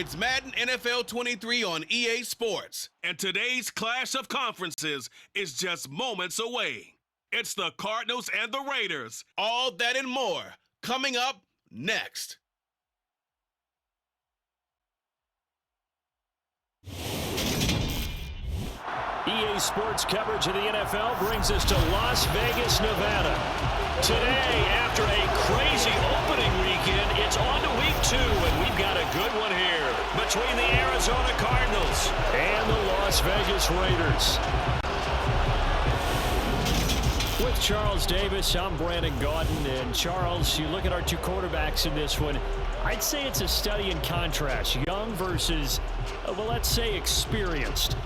It's Madden NFL 23 on EA Sports, and today's clash of conferences is just moments away. It's the Cardinals and the Raiders. All that and more coming up next. EA Sports coverage of the NFL brings us to Las Vegas, Nevada. Today, after a crazy opening weekend, it's on to week 2, and we've got a good one here between the Arizona Cardinals and the Las Vegas Raiders. With Charles Davis, I'm Brandon Gaudin. And Charles, you look at our two quarterbacks in this one, I'd say it's a study in contrast. Young versus, well, let's say experienced.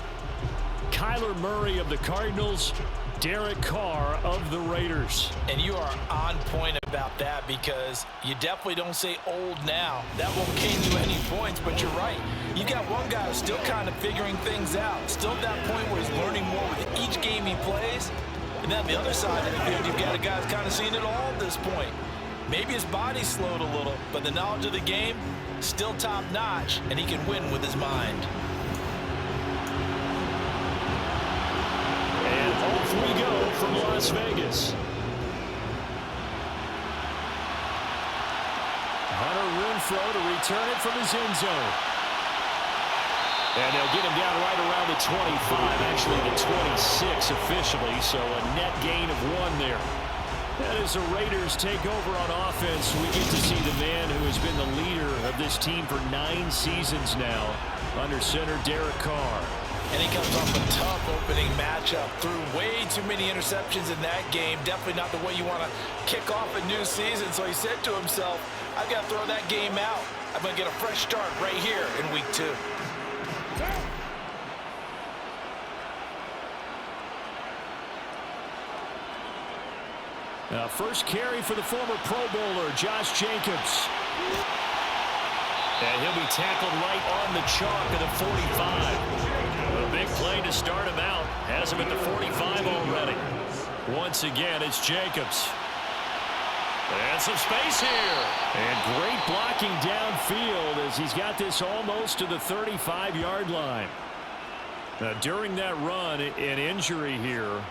Kyler Murray of the Cardinals, Derek Carr of the Raiders. And you are on point about that because you definitely don't say old now. That won't gain you any points, but you're right. You got one guy who's still kind of figuring things out, still at that point where he's learning more with each game he plays. And then the other side of the field, you've got a guy who's kind of seen it all at this point. Maybe his body's slowed a little, but the knowledge of the game, still top-notch, and he can win with his mind. And off we go from Las Vegas. Hunter Renfrow to return it from his end zone. And they'll get him down right around the 25, actually the 26 officially, so a net gain of 1 there. And as the Raiders take over on offense, we get to see the man who has been the leader of this team for 9 seasons now, under center Derek Carr. And he comes off a tough opening matchup, threw way too many interceptions in that game. Definitely not the way you want to kick off a new season. So he said to himself, I've got to throw that game out. I'm going to get a fresh start right here in week 2. First carry for the former Pro Bowler, Josh Jacobs. And he'll be tackled right on the chalk at the 45. A big play to start him out. Has him at the 45 already. Once again, it's Jacobs. And some space here. And great blocking downfield as he's got this almost to the 35-yard line. During that run, an injury here.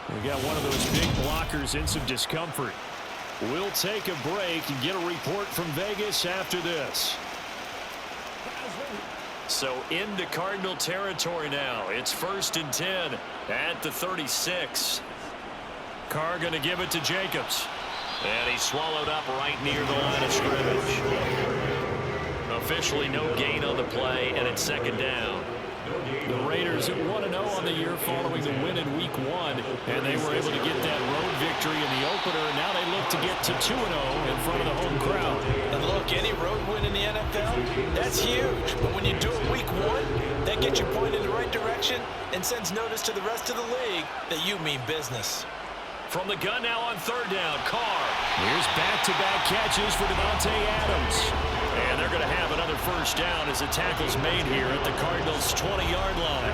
We got one of those big blockers in some discomfort. We'll take a break and get a report from Vegas after this. So into Cardinal territory now. It's 1st and 10 at the 36. Carr going to give it to Jacobs. And he's swallowed up right near the line of scrimmage. Officially no gain on the play, and it's 2nd down. The Raiders 1-0 on the year following the win in Week 1, and they were able to get that road victory in the opener, and now they look to get to 2-0 in front of the home crowd. And look, any road win in the NFL, that's huge. But when you do it Week 1, that gets you pointed in the right direction and sends notice to the rest of the league that you mean business. From the gun now on 3rd down, Carr. Here's back-to-back catches for Devontae Adams. And they're going to have another 1st down as the tackle's made here at the Cardinals' 20-yard line.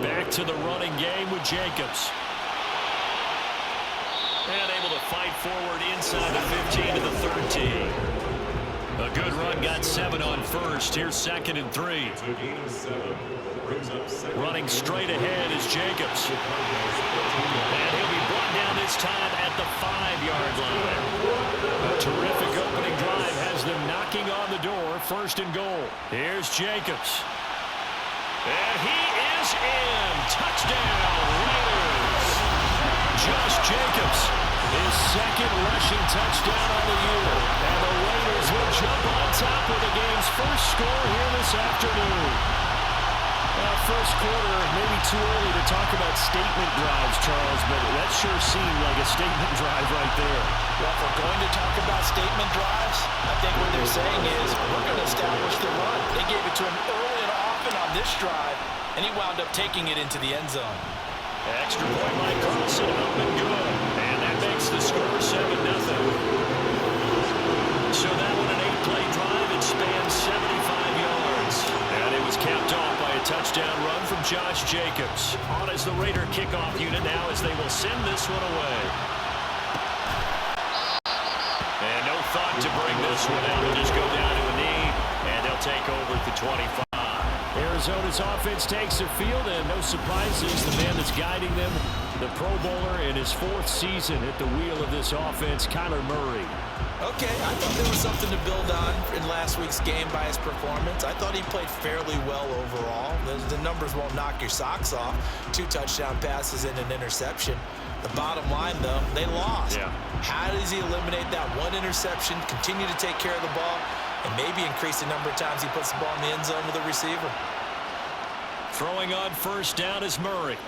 Back to the running game with Jacobs. And able to fight forward inside the 15 to the 13. A good run, got 7 on 1st. Here's 2nd and 3. Running straight ahead is Jacobs. And he'll be brought down this time at the 5-yard line. A terrific opening drive has them knocking on the door. 1st and goal. Here's Jacobs. And he is in. Touchdown, Raiders. Josh Jacobs, his 2nd rushing touchdown on the year. And the Raiders will jump on top with the game's first score here this afternoon. First quarter, maybe too early to talk about statement drives, Charles, but that sure seemed like a statement drive right there. Well, if we're going to talk about statement drives, I think what they're saying is we're going to establish the run. They gave it to him early and often on this drive, and he wound up taking it into the end zone. Extra point by Carlson, up and good. And that makes the score 7-0. So that one an 8-play drive. It spans 75 yards. And it was capped off by a touchdown run from Josh Jacobs. On as the Raider kickoff unit now as they will send this one away. thought to bring this one out. They'll just go down to a knee, and they'll take over at the 25. Arizona's offense takes the field, and no surprises. The man that's guiding them, the Pro Bowler in his 4th season at the wheel of this offense, Kyler Murray. Okay, I thought there was something to build on in last week's game by his performance. I thought he played fairly well overall. The numbers won't knock your socks off. 2 touchdown passes and an interception. The bottom line, though, they lost. Yeah. How does he eliminate that 1 interception, continue to take care of the ball, and maybe increase the number of times he puts the ball in the end zone with a receiver? Throwing on first down is Murray.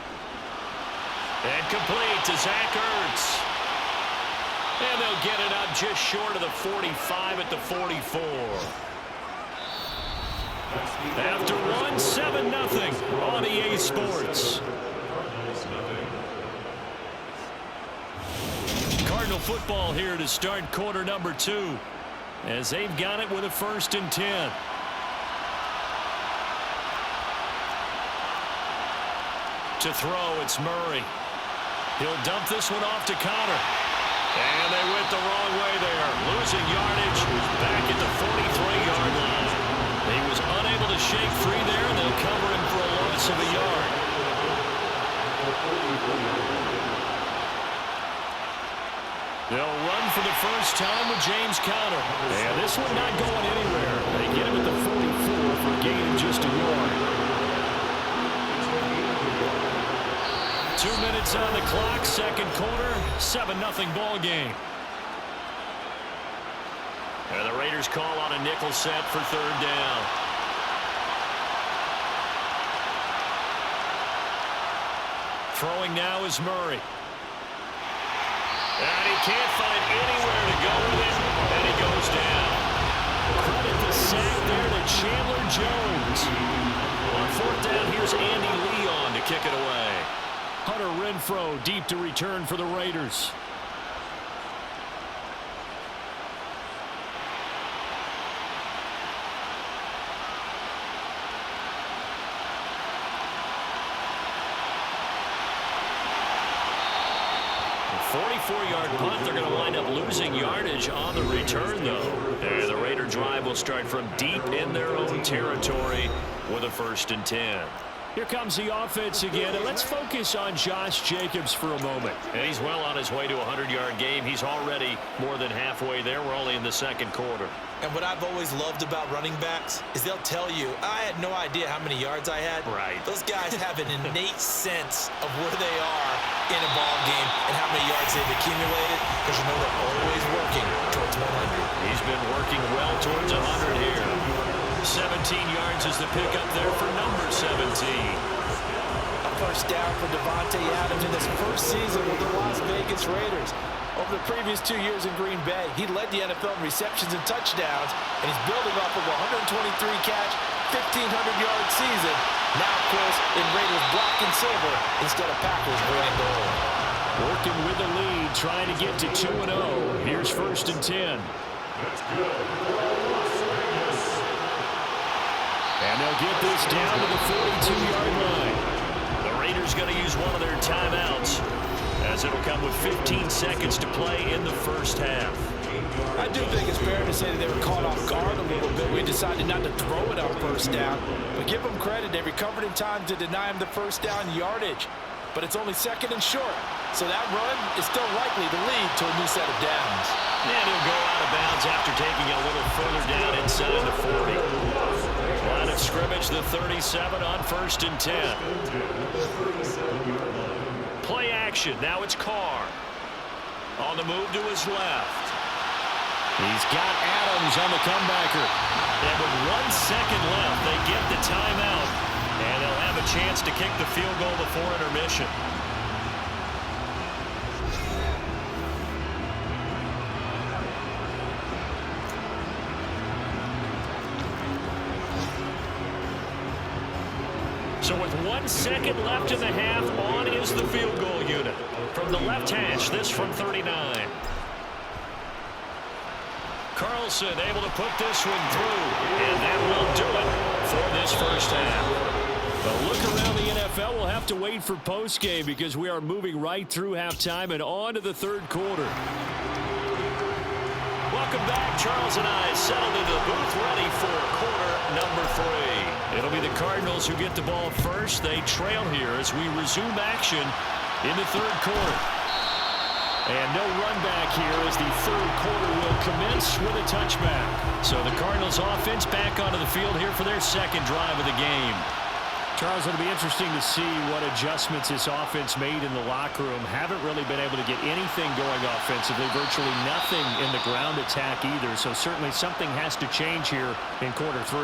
And complete to Zach Ertz. And they'll get it up just short of the 45 at the 44. After one, 7-0 on EA Sports. Cardinal football here to start quarter number 2, as they've got it with a 1st and 10. To throw, it's Murray. He'll dump this one off to Connor. And they went the wrong way there. Losing yardage back at the 43-yard line. He was unable to shake free there, and they'll cover him for a loss of a yard. They'll run for the first time with James Conner. And this one not going anywhere. They get him at the 44 for a gain of just a yard. 2 minutes on the clock, second quarter, 7-0 ball game. And the Raiders call on a nickel set for 3rd down. Throwing now is Murray. And he can't find anywhere to go with it, and he goes down. Credit the sack there to Chandler Jones. On 4th down, here's Andy Leon to kick it away. Hunter Renfrow deep to return for the Raiders. A 44-yard punt. They're going to wind up losing yardage on the return, though. And the Raider drive will start from deep in their own territory with a 1st and 10. Here comes the offense again, and let's focus on Josh Jacobs for a moment. And he's well on his way to a 100-yard game. He's already more than halfway there. We're only in the second quarter. And what I've always loved about running backs is they'll tell you, I had no idea how many yards I had. Right. Those guys have an innate sense of where they are in a ball game and how many yards they've accumulated, because you know they're always working towards 100. He's been working well towards 100 here. 17 yards is the pickup there for number 17. A first down for Devontae Adams in his first season with the Las Vegas Raiders. Over the previous 2 years in Green Bay, he led the NFL in receptions and touchdowns, and he's building off of a 123-catch, 1,500-yard season. Now, of course, in Raiders black and silver instead of Packers green and gold. Working with the lead, trying to get to 2-0. Here's 1st and 10. And they'll get this down to the 42-yard line. The Raiders going to use one of their timeouts, as it'll come with 15 seconds to play in the first half. I do think it's fair to say that they were caught off guard a little bit. We decided not to throw it on first down. But give them credit. They recovered in time to deny him the first down yardage. But it's only 2nd and short. So that run is still likely to lead to a new set of downs. And he'll go out of bounds after taking a little further down inside the 40. Line of scrimmage, the 37 on 1st and 10. Play action. Now it's Carr. On the move to his left. He's got Adams on the comebacker. And with 1 second left, they get the timeout. And they'll have a chance to kick the field goal before intermission. So with 1 second left in the half, on is the field goal unit. From the left hash, this from 39. Carlson able to put this one through, and that will do it for this first half. A look around the NFL, we'll have to wait for postgame because we are moving right through halftime and on to the third quarter. Welcome back Charles and I settled into the booth ready for quarter number 3. It'll be the Cardinals who get the ball first. They trail here as we resume action in the third quarter. And no run back here as the third quarter will commence with a touchback. So the Cardinals offense back onto the field here for their second drive of the game. Charles, it'll be interesting to see what adjustments this offense made in the locker room. Haven't really been able to get anything going offensively. Virtually nothing in the ground attack either. So certainly something has to change here in quarter 3.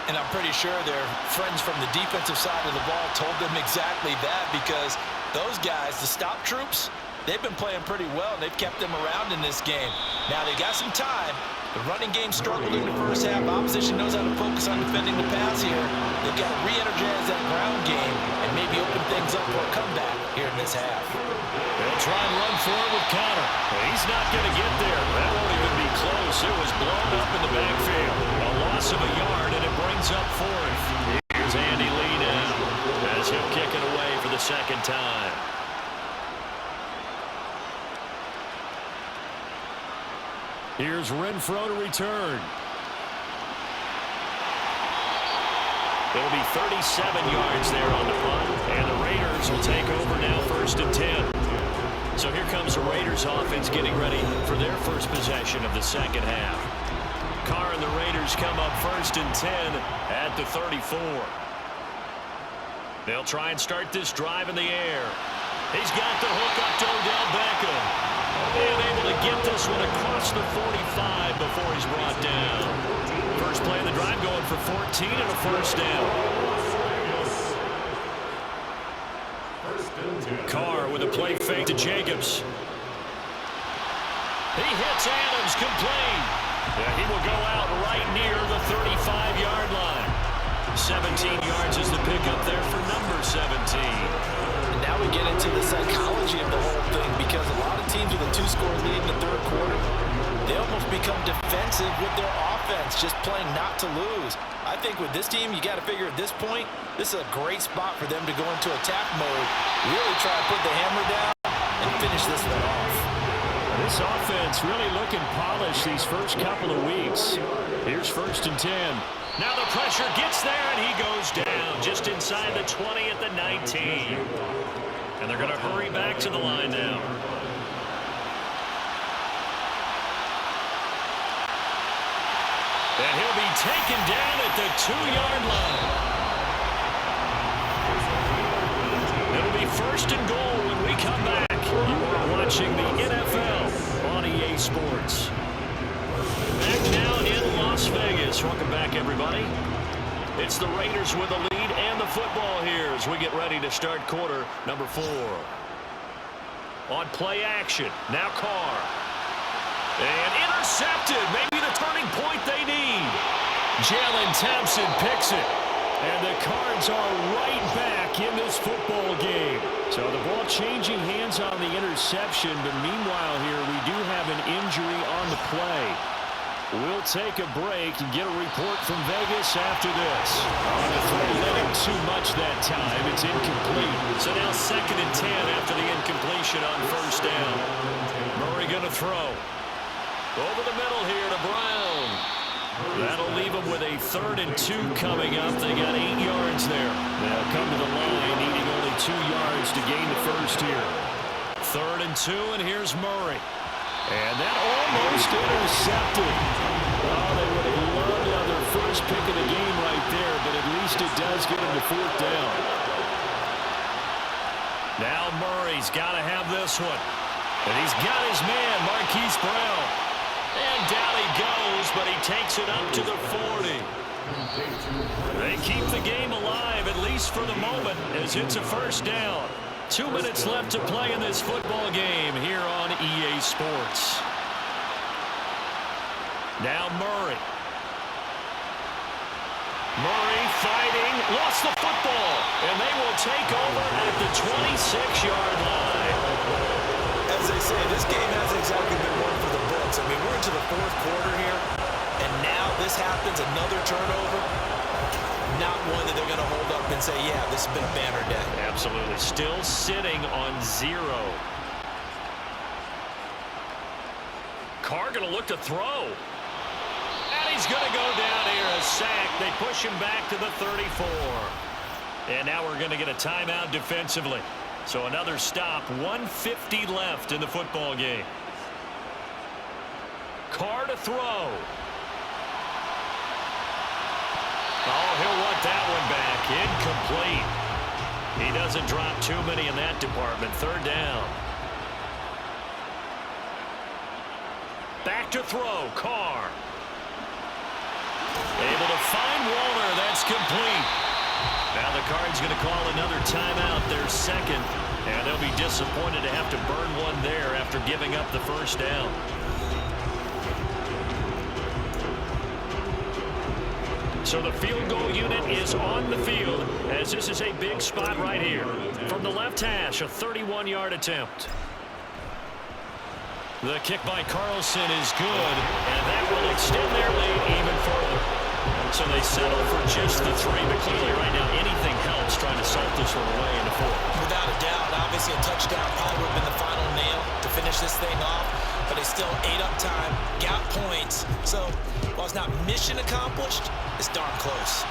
And I'm pretty sure their friends from the defensive side of the ball told them exactly that, because those guys, the stop troops, they've been playing pretty well. They've kept them around in this game. Now they got some time. The running game struggled in the first half. Opposition knows how to focus on defending the pass here. They've got to re-energize that ground game and maybe open things up for a comeback here in this half. They'll try and run forward with Connor. He's not going to get there. That won't even be close. It was blown up in the backfield. A loss of a yard, and it brings up 4th. Here's Andy Lee now as he'll kick it away for the second time. Here's Renfro to return. It'll be 37 yards there on the punt, and the Raiders will take over now, 1st and 10. So here comes the Raiders offense getting ready for their first possession of the second half. Carr and the Raiders come up 1st and 10 at the 34. They'll try and start this drive in the air. He's got the hook up to Odell Beckham. And able to get this one across the 45 before he's brought down. First play of the drive going for 14 and a first down. Carr with a play fake to Jacobs. He hits Adams complete. Yeah, he will go out right near the 35-yard line. 17 yards is the pickup there for number 17. And now we get into the psychology of the whole thing, because a lot of teams with a 2-score lead in the third quarter, they almost become defensive with their offense, just playing not to lose. I think with this team, you got to figure at this point, this is a great spot for them to go into attack mode, really try to put the hammer down and finish this one off. This offense really looking polished these first couple of weeks. Here's 1st and 10. Now the pressure gets there, and he goes down just inside the 20 at the 19. And they're going to hurry back to the line now. And he'll be taken down at the 2-yard line. It'll be 1st and goal when we come back. You are watching the NFL on EA Sports. Back now in Las Vegas. Welcome back, everybody. It's the Raiders with the lead and the football here as we get ready to start quarter number 4. On play action, now Carr. And intercepted, maybe the turning point they need. Jalen Thompson picks it. And the Cards are right back in this football game. So the ball changing hands on the interception, but meanwhile here we do have an injury on the play. We'll take a break and get a report from Vegas after this. The throw led him too much that time. It's incomplete. So now 2nd and 10 after the incompletion on 1st down. Murray going to throw. Over the middle here to Brown. That'll leave them with a 3rd and 2 coming up. They got 8 yards there. They'll come to the line needing only 2 yards to gain the first here. 3rd and 2, and here's Murray. And that almost intercepted. Oh, they would have loved to have their first pick of the game right there, but at least it does get them to 4th down. Now Murray's got to have this one. And he's got his man, Marquise Brown. And down he goes, but he takes it up to the 40. They keep the game alive, at least for the moment, as it's a 1st down. 2 minutes left to play in this football game here on EA Sports. Now Murray. Murray fighting, lost the football, and they will take over at the 26-yard line. As they say, this game hasn't exactly been one for the books. I mean, we're into the 4th quarter here, and now this happens, another turnover. Not one that they're going to hold up and say, yeah, this has been a banner day. Absolutely. Still sitting on 0. Carr going to look to throw. he's going to go down here, a sack. They push him back to the 34. And now we're going to get a timeout defensively. So another stop, 1:50 left in the football game. Carr to throw. Oh, he'll want that one back. Incomplete. He doesn't drop too many in that department. Third down. Back to throw. Carr. Able to find Waller. That's complete. Now the Card's going to call another timeout, their second. And they'll be disappointed to have to burn one there after giving up the first down. So the field goal unit is on the field as this is a big spot right here. From the left hash, a 31-yard attempt. The kick by Carlson is good, and that will extend their lead even further. So they settle for just the 3, but clearly right now anything helps trying to salt this one away in the 4th. Without a doubt, obviously a touchdown probably would have been the final nail to finish this thing off, but they still ate up time, got points. So while it's not mission accomplished, it's darn close.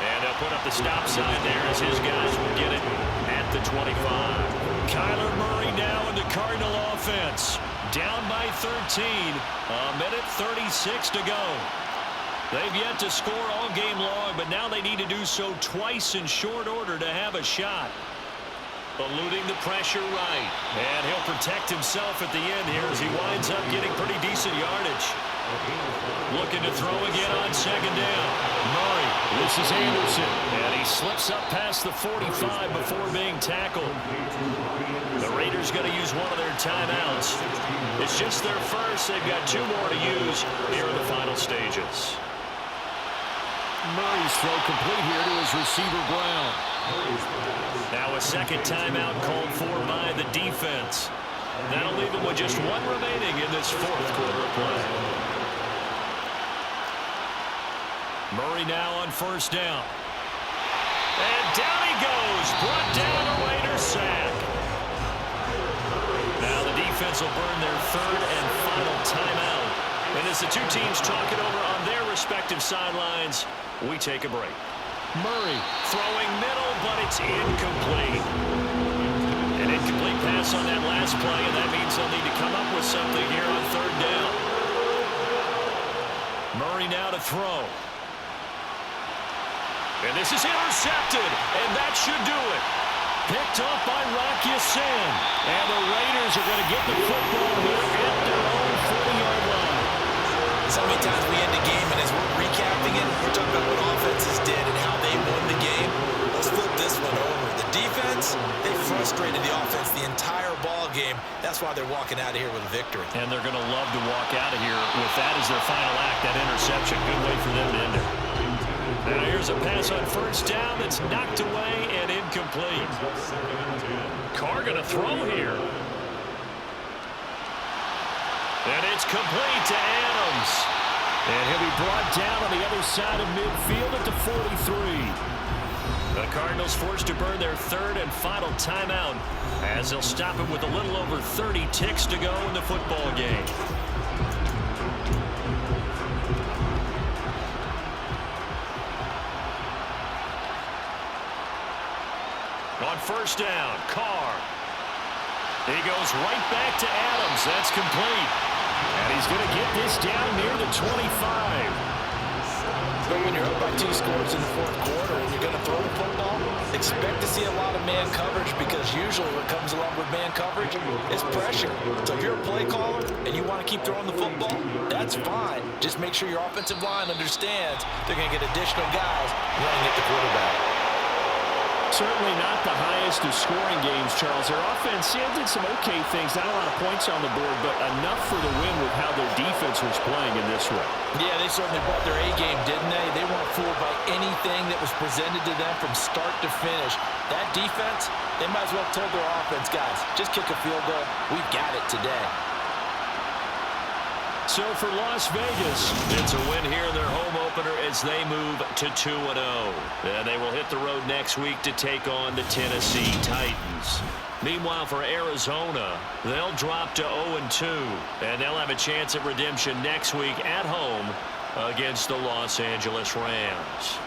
And they'll put up the stop sign there as his guys will get it at the 25. Kyler Murray now in the Cardinal offense. Down by 13. A minute 36 to go. They've yet to score all game long, but now they need to do so twice in short order to have a shot. Eluding the pressure right. And he'll protect himself at the end here as he winds up getting pretty decent yardage. Looking to throw again on second down. Murray. This is Anderson. And he slips up past the 45 before being tackled. The Raiders going to use one of their timeouts. It's just their first. They've got 2 more to use here in the final stages. Murray's throw complete here to his receiver, Brown. Now a second timeout called for by the defense. That'll leave them with just 1 remaining in this 4th quarter of play. Murray now on first down. And down he goes. Brought down a Raider sack. Now the defense will burn their 3rd and final timeout. And as the 2 teams talk it over on their respective sidelines, we take a break. Murray throwing middle, but it's incomplete. An incomplete pass on that last play, and that means they'll need to come up with something here on 3rd down. Murray now to throw. And this is intercepted, and that should do it. Picked off by Rock Ya-Sin. And the Raiders are going to get the football here at their own 40-yard line. So many times we end the game, and as we're recapping it, we're talking about what offenses did and how they won the game. Let's flip this one over. The defense, they frustrated the offense the entire ball game. That's why they're walking out of here with a victory. And they're going to love to walk out of here with that as their final act, that interception. Good way for them to end it. Now here's a pass on first down that's knocked away and incomplete. Carr going to throw here. And it's complete to Adams. And he'll be brought down on the other side of midfield at the 43. The Cardinals forced to burn their 3rd and final timeout as they'll stop it with a little over 30 ticks to go in the football game. On first down, Carr. He goes right back to Adams. That's complete. And he's going to get this down near the 25. But when you're up by 2 scores in the 4th quarter and you're going to throw the football, expect to see a lot of man coverage because usually what comes along with man coverage is pressure. So if you're a play caller and you want to keep throwing the football, that's fine. Just make sure your offensive line understands they're going to get additional guys running at the quarterback. certainly not the highest of scoring games, Charles. Their offense did some okay things, not a lot of points on the board, but enough for the win with how their defense was playing in this one. Yeah, they certainly brought their A-game, didn't they? They weren't fooled by anything that was presented to them from start to finish. That defense, they might as well have told their offense, guys, just kick a field goal. We've got it today. So for Las Vegas, it's a win here in their home opener as they move to 2-0. And they will hit the road next week to take on the Tennessee Titans. Meanwhile, for Arizona, they'll drop to 0-2, and they'll have a chance at redemption next week at home against the Los Angeles Rams.